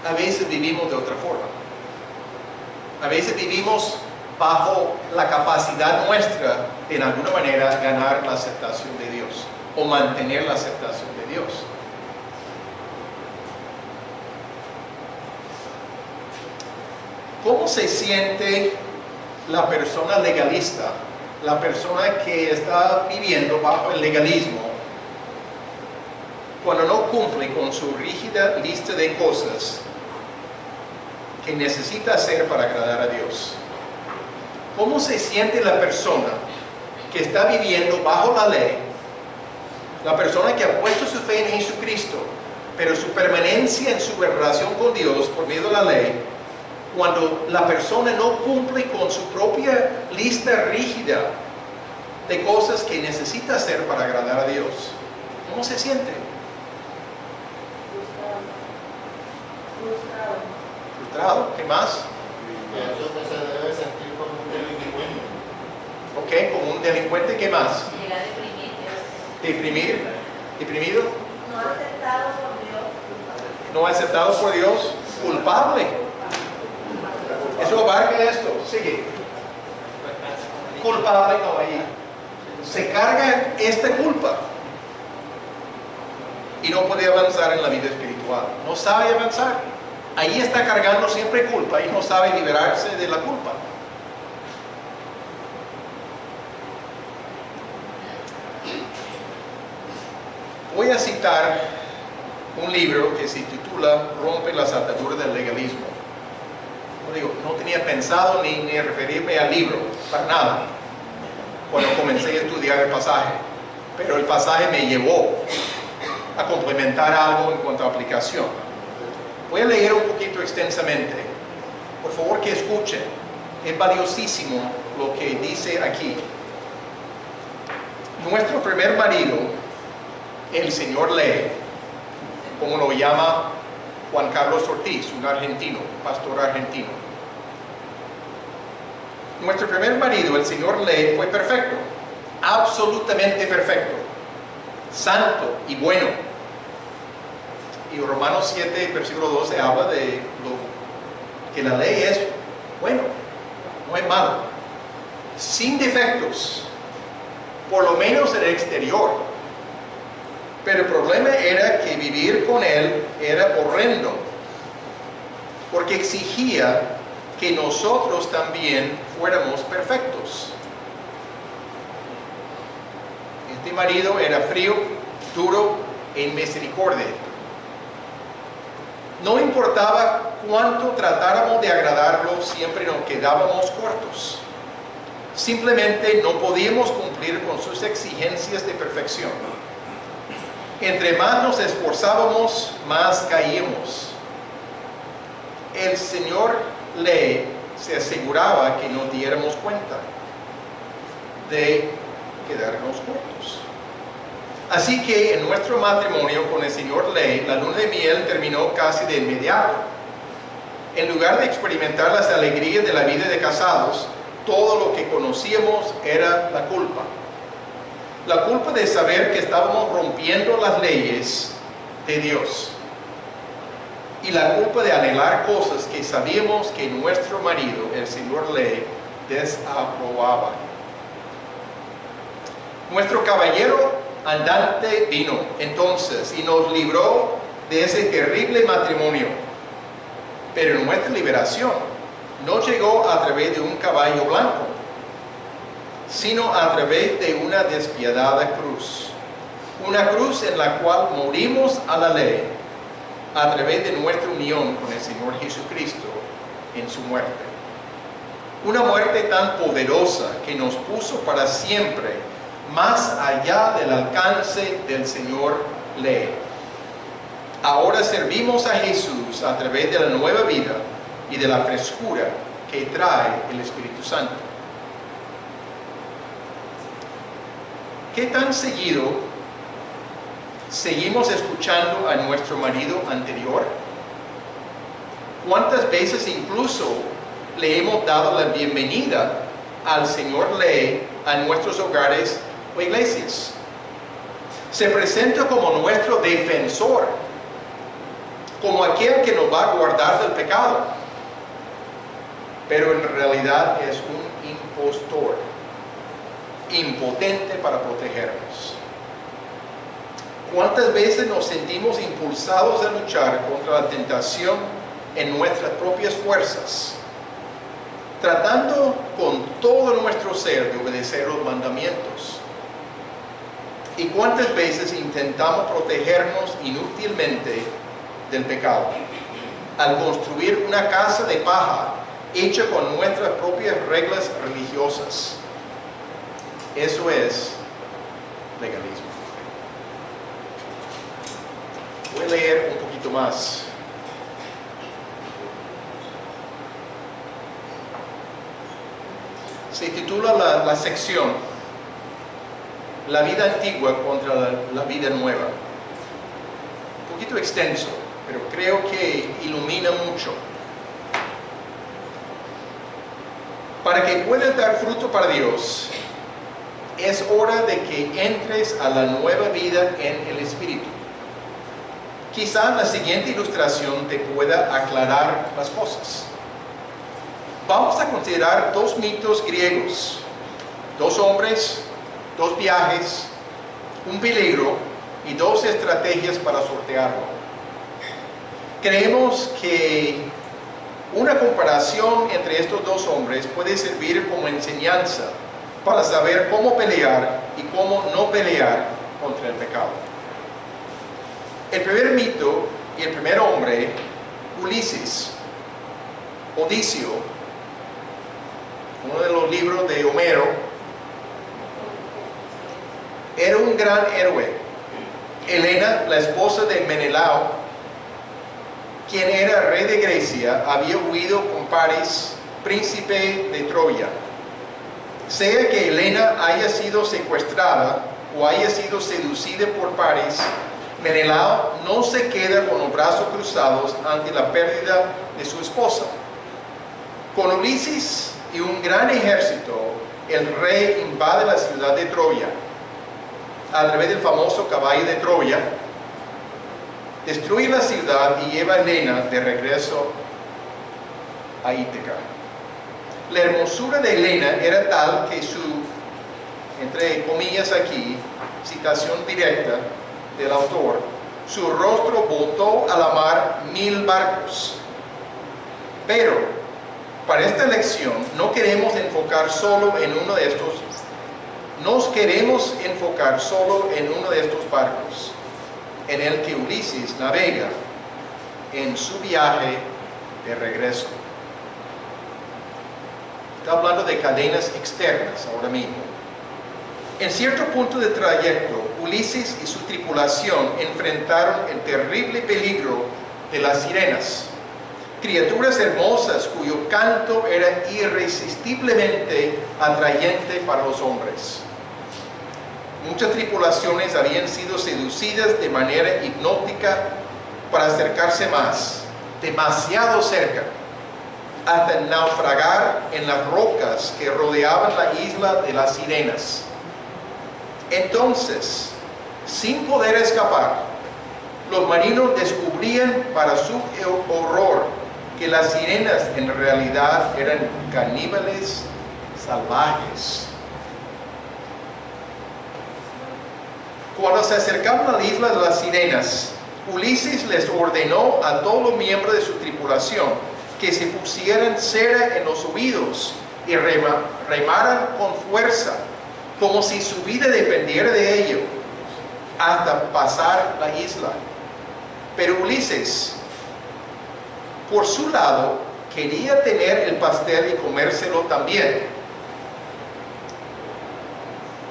a veces vivimos de otra forma. A veces vivimos bajo la capacidad nuestra de en alguna manera ganar la aceptación de Dios o mantener la aceptación de Dios. ¿Cómo se siente la persona legalista, la persona que está viviendo bajo el legalismo, cuando no cumple con su rígida lista de cosas que necesita hacer para agradar a Dios? ¿Cómo se siente la persona que está viviendo bajo la ley, la persona que ha puesto su fe en Jesucristo, pero su permanencia en su relación con Dios por medio de la ley, cuando la persona no cumple con su propia lista rígida de cosas que necesita hacer para agradar a Dios? ¿Cómo se siente? Frustrado. ¿Qué más? Pienso que se debe sentir como un delincuente. Ok, como un delincuente. ¿Qué más? Llega a deprimirte. Deprimido. No aceptado por Dios. no aceptado por Dios, culpable. Eso abarca esto. Sigue. Culpable, no, ahí. Se carga esta culpa. Y no puede avanzar en la vida espiritual. No sabe avanzar. Ahí está cargando siempre culpa y no sabe liberarse de la culpa. Voy a citar un libro que se titula Rompe las ataduras del legalismo. Como digo, no tenía pensado ni referirme al libro, para nada, cuando comencé a estudiar el pasaje. Pero el pasaje me llevó a complementar algo en cuanto a aplicación. Voy a leer un poquito extensamente. Por favor que escuchen. Es valiosísimo lo que dice aquí. Nuestro primer marido, el señor Lee, como lo llama Juan Carlos Ortiz, un argentino, pastor argentino. Nuestro primer marido, el señor Lee, fue perfecto, absolutamente perfecto, santo y bueno. Y Romanos 7, versículo 12 habla de que la ley es bueno, no es malo, sin defectos, por lo menos en el exterior. Pero el problema era que vivir con él era horrendo, porque exigía que nosotros también fuéramos perfectos. Este marido era frío, duro e inmisericordia. No importaba cuánto tratáramos de agradarlo, siempre nos quedábamos cortos. Simplemente no podíamos cumplir con sus exigencias de perfección. Entre más nos esforzábamos, más caíamos. El señor Lee se aseguraba que nos diéramos cuenta de quedarnos cortos. Así que en nuestro matrimonio con el señor Lee, la luna de miel terminó casi de inmediato. En lugar de experimentar las alegrías de la vida de casados, todo lo que conocíamos era la culpa. La culpa de saber que estábamos rompiendo las leyes de Dios. Y la culpa de anhelar cosas que sabíamos que nuestro marido, el señor Lee, desaprobaba. Nuestro caballero andante vino entonces y nos libró de ese terrible matrimonio. Pero nuestra liberación no llegó a través de un caballo blanco, sino a través de una despiadada cruz. Una cruz en la cual morimos a la ley a través de nuestra unión con el Señor Jesucristo en su muerte. Una muerte tan poderosa que nos puso para siempre más allá del alcance del señor Lee. Ahora servimos a Jesús a través de la nueva vida y de la frescura que trae el Espíritu Santo. ¿Qué tan seguido seguimos escuchando a nuestro marido anterior? ¿Cuántas veces incluso le hemos dado la bienvenida al señor Lee a nuestros hogares o iglesias? Se presenta como nuestro defensor, como aquel que nos va a guardar del pecado, pero en realidad es un impostor, impotente para protegernos. ¿Cuántas veces nos sentimos impulsados a luchar contra la tentación en nuestras propias fuerzas, tratando con todo nuestro ser de obedecer los mandamientos? ¿Y cuántas veces intentamos protegernos inútilmente del pecado al construir una casa de paja hecha con nuestras propias reglas religiosas? Eso es legalismo. Voy a leer un poquito más. Se titula la sección La vida antigua contra la vida nueva. Un poquito extenso, pero creo que ilumina mucho. Para que puedas dar fruto para Dios, es hora de que entres a la nueva vida en el Espíritu. Quizá la siguiente ilustración te pueda aclarar las cosas. Vamos a considerar dos mitos griegos, dos hombres, dos viajes, un peligro y dos estrategias para sortearlo. Creemos que una comparación entre estos dos hombres puede servir como enseñanza para saber cómo pelear y cómo no pelear contra el pecado. El primer mito y el primer hombre, Ulises, Odicio, uno de los libros de Homero, era un gran héroe. Helena, la esposa de Menelao, quien era rey de Grecia, había huido con Paris, príncipe de Troya. Sea que Helena haya sido secuestrada o haya sido seducida por Paris, Menelao no se queda con los brazos cruzados ante la pérdida de su esposa. Con Ulises y un gran ejército, el rey invade la ciudad de Troya a través del famoso caballo de Troya, destruye la ciudad y lleva a Helena de regreso a Ítaca. La hermosura de Helena era tal que su, entre comillas aquí, citación directa del autor, su rostro botó a la mar 1000 barcos. Pero para esta lección no queremos enfocar solo en uno de estos, barcos en el que Ulises navega en su viaje de regreso. Está hablando de cadenas externas ahora mismo. En cierto punto de trayecto, Ulises y su tripulación enfrentaron el terrible peligro de las sirenas, criaturas hermosas cuyo canto era irresistiblemente atrayente para los hombres. Muchas tripulaciones habían sido seducidas de manera hipnótica para acercarse más, demasiado cerca, hasta naufragar en las rocas que rodeaban la isla de las sirenas. Entonces, sin poder escapar, los marinos descubrían para su horror que las sirenas en realidad eran caníbales salvajes. Cuando se acercaban a la isla de las sirenas, Ulises les ordenó a todos los miembros de su tripulación que se pusieran cera en los oídos y remaran con fuerza, como si su vida dependiera de ello, hasta pasar la isla. Pero Ulises, por su lado, quería tener el pastel y comérselo también.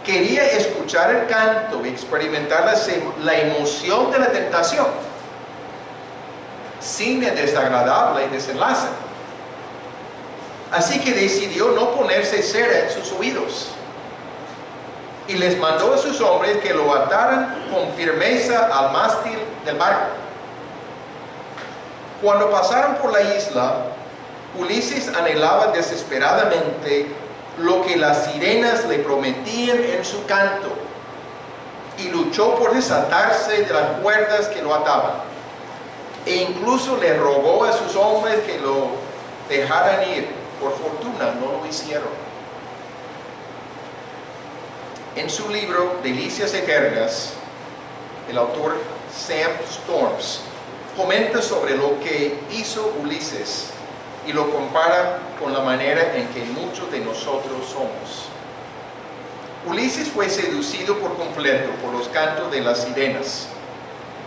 Quería escuchar el canto y experimentar la emoción de la tentación, sin el desagradable desenlace. Así que decidió no ponerse cera en sus oídos y les mandó a sus hombres que lo ataran con firmeza al mástil del barco. Cuando pasaron por la isla, Ulises anhelaba desesperadamente lo que las sirenas le prometían en su canto y luchó por desatarse de las cuerdas que lo ataban, e incluso le rogó a sus hombres que lo dejaran ir. Por fortuna no lo hicieron. En su libro Delicias Eternas, el autor Sam Storms comenta sobre lo que hizo Ulises y lo compara con la manera en que muchos de nosotros somos. Ulises fue seducido por completo por los cantos de las sirenas.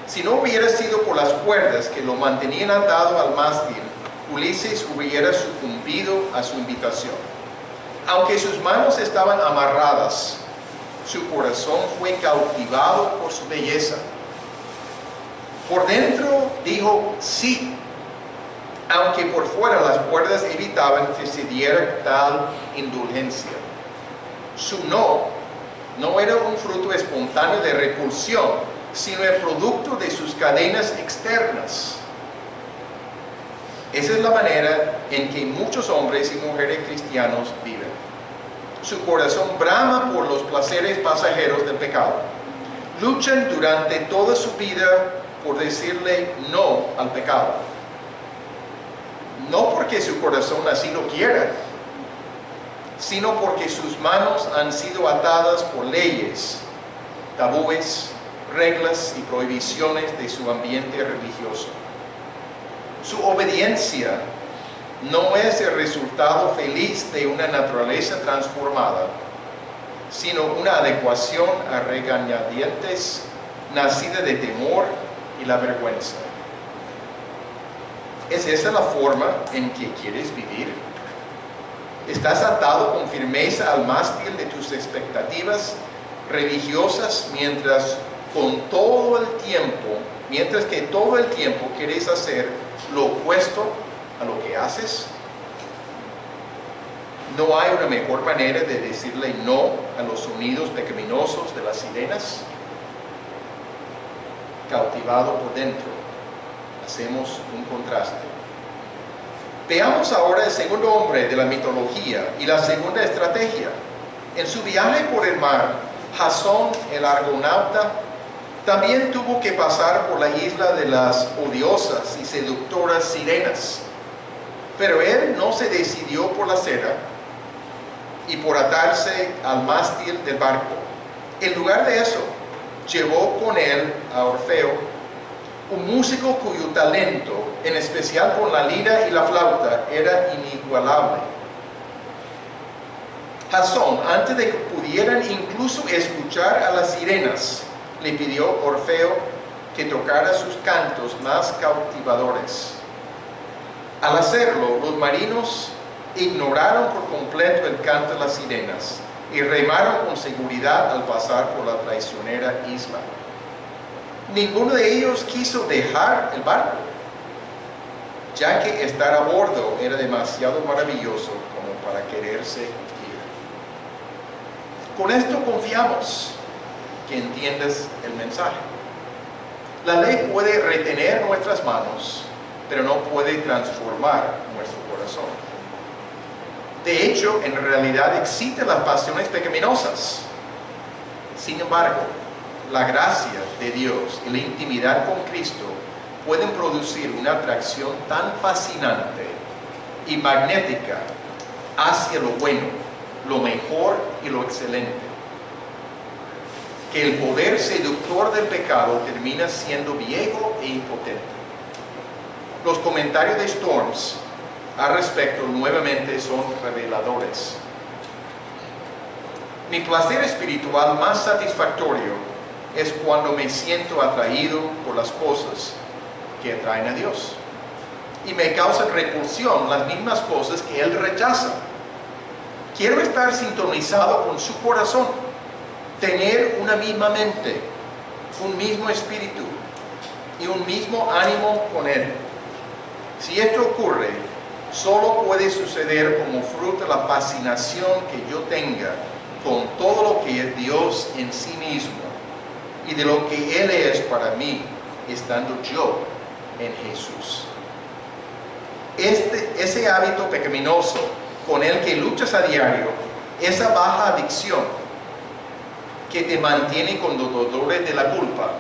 Si no hubiera sido por las cuerdas que lo mantenían atado al mástil, Ulises hubiera sucumbido a su invitación. Aunque sus manos estaban amarradas, su corazón fue cautivado por su belleza. Por dentro dijo sí, aunque por fuera las cuerdas evitaban que se diera tal indulgencia. Su no era un fruto espontáneo de repulsión, sino el producto de sus cadenas externas. Esa es la manera en que muchos hombres y mujeres cristianos viven. Su corazón brama por los placeres pasajeros del pecado. Luchan durante toda su vida por decirle no al pecado. No porque su corazón así lo quiera, sino porque sus manos han sido atadas por leyes, tabúes, reglas y prohibiciones de su ambiente religioso. Su obediencia no es el resultado feliz de una naturaleza transformada, sino una adecuación a regañadientes nacida de temor y la vergüenza. ¿Es esa la forma en que quieres vivir? ¿Estás atado con firmeza al mástil de tus expectativas religiosas mientras que todo el tiempo quieres hacer lo opuesto a lo que haces? ¿No hay una mejor manera de decirle no a los sonidos pecaminosos de las sirenas? Cautivado por dentro, hacemos un contraste. Veamos ahora el segundo hombre de la mitología y la segunda estrategia. En su viaje por el mar, Jasón, el argonauta, también tuvo que pasar por la isla de las odiosas y seductoras sirenas. Pero él no se decidió por la cera y por atarse al mástil del barco. En lugar de eso, llevó con él a Orfeo, un músico cuyo talento, en especial con la lira y la flauta, era inigualable. Jasón, antes de que pudieran incluso escuchar a las sirenas, le pidió a Orfeo que tocara sus cantos más cautivadores. Al hacerlo, los marinos ignoraron por completo el canto de las sirenas y remaron con seguridad al pasar por la traicionera isla. Ninguno de ellos quiso dejar el barco, ya que estar a bordo era demasiado maravilloso como para quererse ir. Con esto confiamos que entiendas el mensaje. La ley puede retener nuestras manos, pero no puede transformar nuestro corazón. De hecho, en realidad existen las pasiones pecaminosas. Sin embargo, la gracia de Dios y la intimidad con Cristo pueden producir una atracción tan fascinante y magnética hacia lo bueno, lo mejor y lo excelente, que el poder seductor del pecado termina siendo viejo e impotente. Los comentarios de Storms al respecto nuevamente son reveladores. Mi placer espiritual más satisfactorio es cuando me siento atraído por las cosas que atraen a Dios y me causan repulsión las mismas cosas que Él rechaza. Quiero estar sintonizado con su corazón, tener una misma mente, un mismo espíritu y un mismo ánimo con Él. Si esto ocurre, solo puede suceder como fruto de la fascinación que yo tenga con todo lo que es Dios en sí mismo y de lo que Él es para mí, estando yo en Jesús. Ese hábito pecaminoso con el que luchas a diario, esa baja adicción que te mantiene con los dolores de la culpa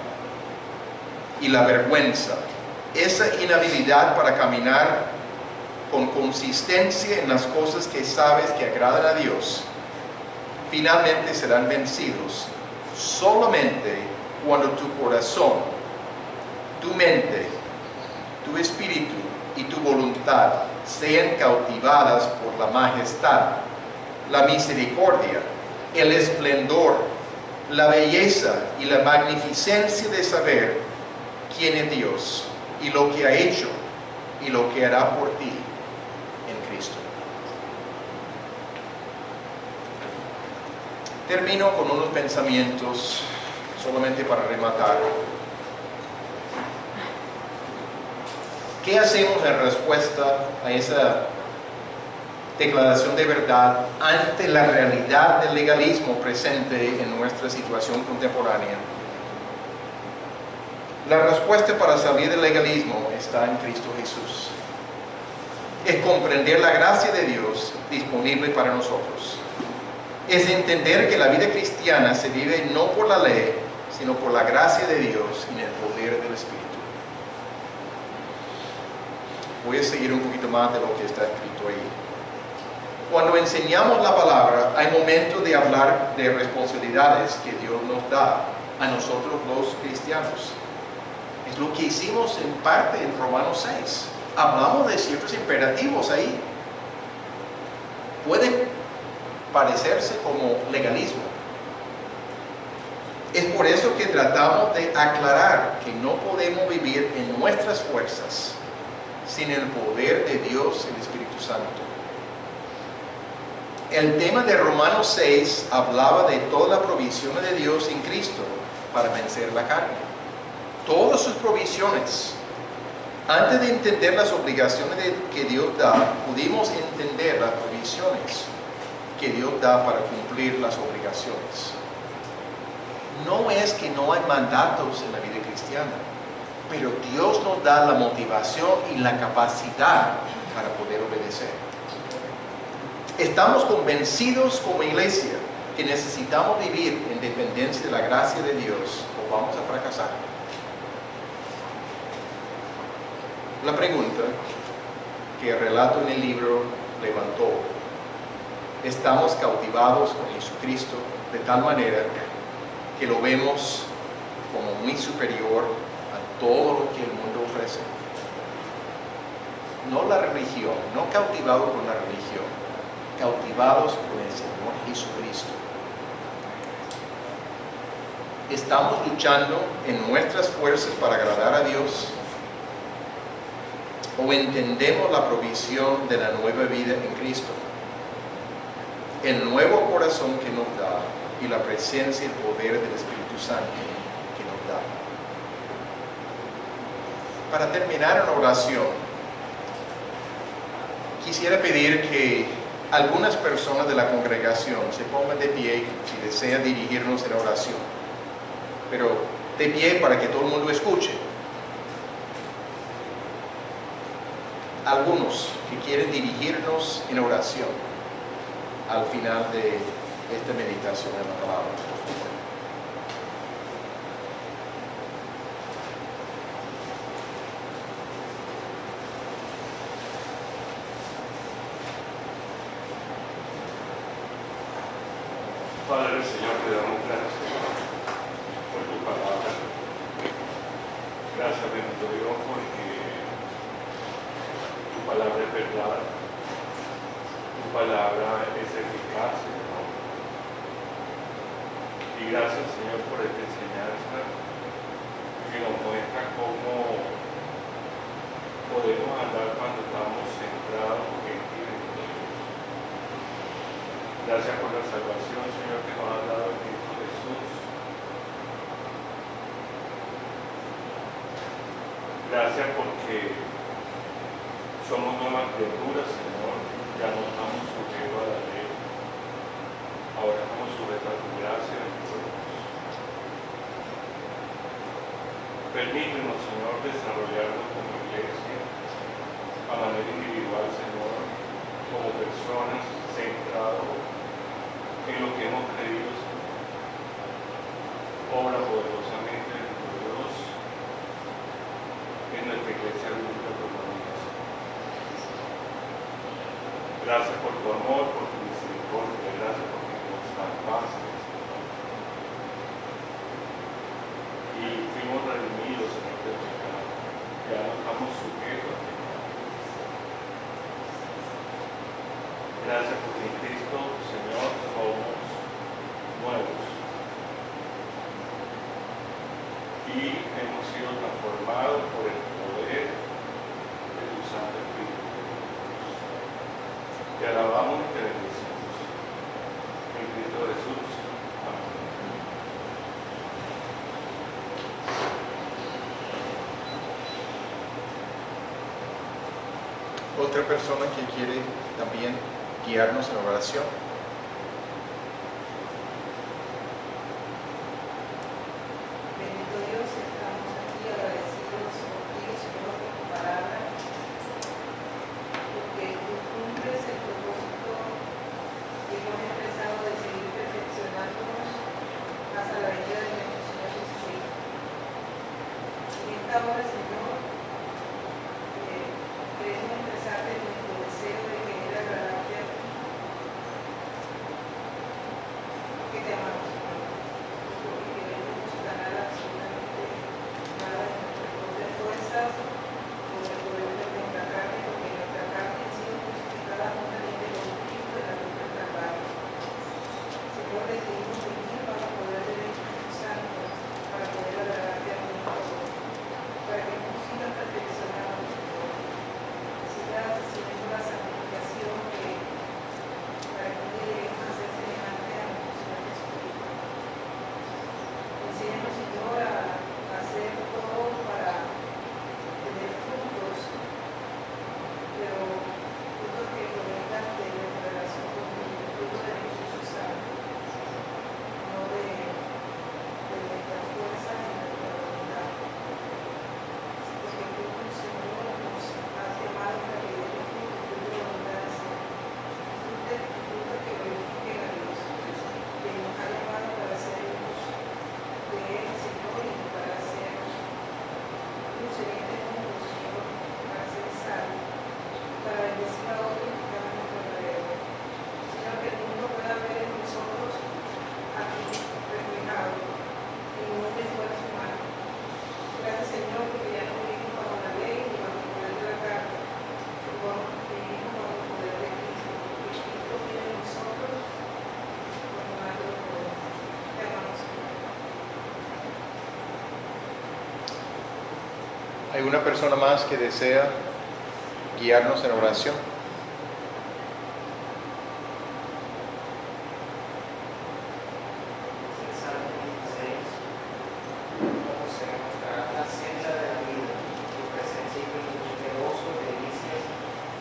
y la vergüenza, esa inhabilidad para caminar con consistencia en las cosas que sabes que agradan a Dios, finalmente serán vencidos solamente cuando tu corazón, tu mente, tu espíritu y tu voluntad sean cautivadas por la majestad, la misericordia, el esplendor, la belleza y la magnificencia de saber quién es Dios y lo que ha hecho y lo que hará por ti en Cristo. Termino con unos pensamientos solamente para rematar. ¿Qué hacemos en respuesta a esa declaración de verdad ante la realidad del legalismo presente en nuestra situación contemporánea? La respuesta para salir del legalismo está en Cristo Jesús. Es comprender la gracia de Dios disponible para nosotros. Es entender que la vida cristiana se vive no por la ley, sino por la gracia de Dios y en el poder del Espíritu. Voy a seguir un poquito más de lo que está escrito ahí. Cuando enseñamos la palabra, hay momentos de hablar de responsabilidades que Dios nos da a nosotros los cristianos. Es lo que hicimos en parte en Romanos 6. Hablamos de ciertos imperativos ahí. Puede parecerse como legalismo. Es por eso que tratamos de aclarar que no podemos vivir en nuestras fuerzas sin el poder de Dios, el Espíritu Santo. El tema de Romanos 6 hablaba de toda la provisión de Dios en Cristo para vencer la carne. Todas sus provisiones. Antes de entender las obligaciones que Dios da, pudimos entender las provisiones que Dios da para cumplir las obligaciones. No es que no hay mandatos en la vida cristiana, pero Dios nos da la motivación y la capacidad para poder obedecer. Estamos convencidos como iglesia que necesitamos vivir en dependencia de la gracia de Dios o vamos a fracasar. La pregunta que el relato en el libro levantó: ¿estamos cautivados con Jesucristo de tal manera que lo vemos como muy superior a todo lo que el mundo ofrece? No la religión, no cautivados con la religión, cautivados con el Señor Jesucristo. ¿Estamos luchando en nuestras fuerzas para agradar a Dios? ¿O entendemos la provisión de la nueva vida en Cristo? El nuevo corazón que nos da y la presencia y el poder del Espíritu Santo que nos da. Para terminar en oración, quisiera pedir que algunas personas de la congregación se pongan de pie si desean dirigirnos en oración, pero de pie para que todo el mundo escuche. Algunos que quieren dirigirnos en oración al final de esta meditación en la palabra. Padre, Señor, te damos gracias por tu palabra. Gracias, bendito Dios, porque tu palabra es verdad. Tu palabra es eficaz, Señor. Y gracias, Señor, por esta enseñanza que nos muestra cómo podemos andar cuando estamos centrados en ti. Gracias por la salvación, Señor, que nos ha dado en Cristo Jesús. Gracias porque somos nuevas criaturas, Señor. Ya no estamos sujetos a la ley. Ahora estamos sujetos a tu gracia y a tu Dios. Permítenos, Señor, desarrollarnos como iglesia a manera individual, Señor, como personas centradas en lo que hemos creído, Señor. Obra poderosamente en tu Dios, en nuestra iglesia bíblica protagonista. Gracias por tu amor, por tu misericordia, gracias porque nos das paz, Señor. Y fuimos redimidos, Señor, del pecado. Ya no estamos sujetos a pecado. Gracias porque en Cristo, Señor, somos nuevos. Y hemos sido transformados por el poder de tu Santo Espíritu. Te alabamos y te bendecimos. En Cristo Jesús. Amén. Otra persona que quiere también guiarnos en oración. Bendito Dios, estamos aquí agradecidos contigo, Señor, por tu palabra, porque tú cumples el propósito que hemos expresado de seguir perfeccionándonos hasta la venida de nuestro Señor Jesucristo. esta hora, Señor, queremos expresarte nuestro deseo de querer agradarte a ti, que te amamos, Señor, porque queremos ganar absolutamente nada de nuestras propias fuerzas, por el poder de nuestra carne, porque nuestra carne ha sido crucificada juntamente con Cristo en la cruz del Calvario. Señor, decidimos venir para poder del Espíritu Santo, para poder agradarte a ti, para que tú sigas perfeccionando, Señor, sigas haciendo la santificación para que lleguemos a ser semejante a nuestro Señor Jesucristo. Enséñanos, Señor, a hacer todo para tener frutos, pero frutos que provengan de nuestra relación contigo, frutos de Jesús Santo, no de nuestra fuerza ni de nuestra voluntad. Porque tú, Señor, nos has llamado para que demos fruto de abundancia, fruto que glorifiquen a Dios, que nos ha llamado para ser hijos de Él, Señor, y para ser luz en este mundo, Señor, para ser salvos, para bendecir a otros que están a nuestro alrededor. Señor, que el mundo pueda ver en nosotros a ti reflejado en un esfuerzo humano. Gracias, Señor, porque ya no vivimos bajo la ley ni bajo el poder de la carne, sino vivimos bajo el poder de Cristo, porque Cristo vive en nosotros como más lo podemos. Te amamos, Señor. ¿Hay una persona más que desea guiarnos en oración? El Salmo 16, como se mostrará la senda de la vida, tu presencia y plenitud de gozo, delicias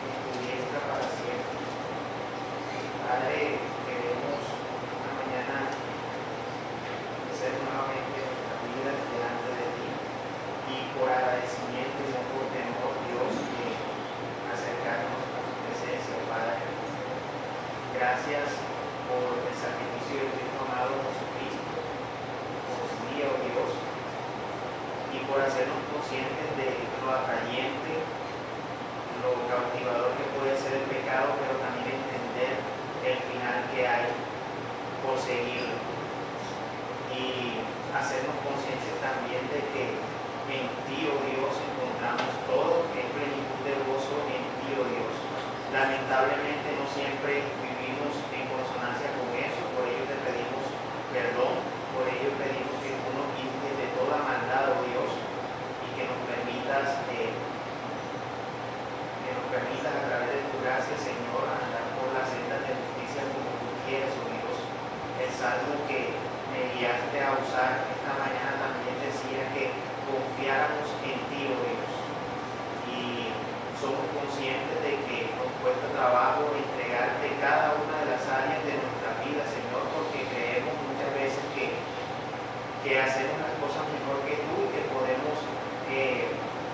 en tu diestra para siempre. Padre, queremos esta mañana hacer nuevamente nuestras vidas delante de ti y por agradecimiento y no por temor, Dios, acercarnos a tu presencia, Padre. Gracias por el sacrificio de Cristo amado Jesucristo, por su día, oh Dios, y por hacernos conscientes de lo atrayente, lo cautivador que puede ser el pecado, pero también entender el final que hay por seguirlo. Y hacernos conscientes también de que en ti, oh Dios, encontramos todo, que es plenitud de gozo en ti, oh Dios. Lamentablemente no siempre vivimos en consonancia con eso, por ello te pedimos perdón, por ello pedimos que tú nos limpies de toda maldad, oh Dios, y que nos permitas a través de tu gracia, Señor, andar por las sendas de justicia como tú quieres, oh Dios. El salmo que me guiaste a usar esta mañana también decía que confiáramos en ti, oh Dios. Y somos conscientes de que nos cuesta trabajo entregarte cada una de las áreas de nuestra vida, Señor, porque creemos muchas veces que hacemos las cosas mejor que tú y que podemos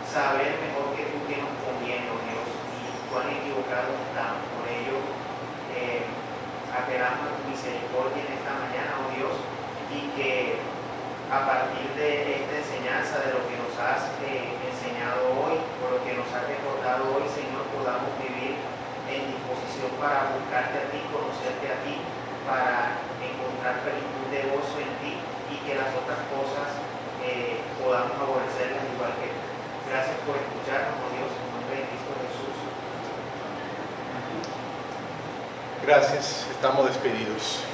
saber mejor que tú que nos conviene, oh Dios, y cuán equivocados estamos. Por ello, apelamos a tu misericordia en esta mañana, oh Dios, y que a partir de esta enseñanza, de lo que nos has enseñado hoy, por lo que nos has recordado hoy, Señor, podamos vivir en disposición para buscarte a ti, conocerte a ti, para encontrar plenitud de gozo en ti y que las otras cosas podamos aborrecerlas igual que tú. Gracias por escucharnos, oh Dios, en nombre de Cristo Jesús. Gracias, estamos despedidos.